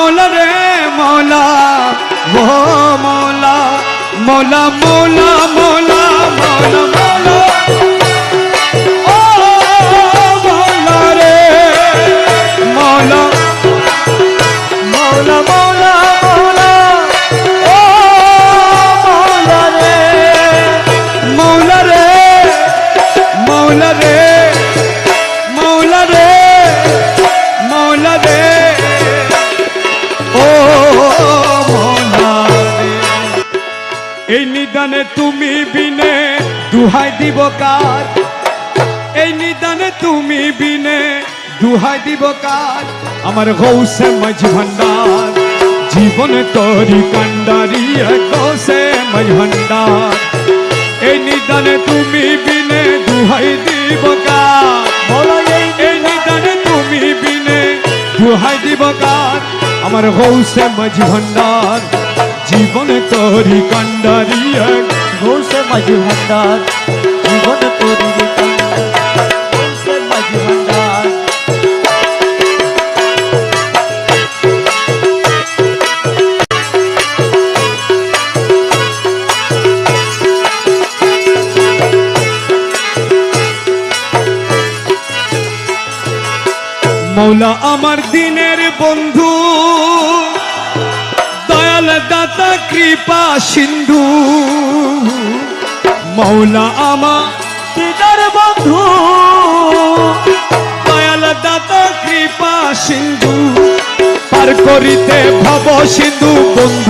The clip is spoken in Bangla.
মৌলা রে মৌলা ও মৌলা মৌলা মৌলা মৌলা মৌলা মৌলা ও মৌলা রে মৌলা মৌলা মৌলা মৌলা ও মৌলা রে মৌলা রে মৌলা রে মৌলা রে মৌলা রে ও মৌলা রে। এই নিদানে তুমি বিনে দুহাই দিব কার, এই নিদানে তুমি বিনে দুহাই দিব কার। আমার গৌসে মাঝ ভান্ডার জীবনে তরি কান্ডারি গৌসে মাঝ ভান্ডার। এই নিদানে তুমি বিনে দুহাই দিব কার, এই নিদানে তুমি বিনে দুহাই দিব কার। আমার গৌসে মাঝ ভান্ডার জীবনে তরি কান্ডারি গৌসে মাঝ ভান্ডার জীবনে তরি গৌসে মাঝ ভান্ডার। মৌলা আমার দিনের বন্ধু দয়াল দাতা কৃপা সিন্ধু। মৌলা আমার দিদার বন্ধু দয়াল দাতা কৃপা সিন্ধু, পার করিতে ভব সিন্ধু বন্ধু।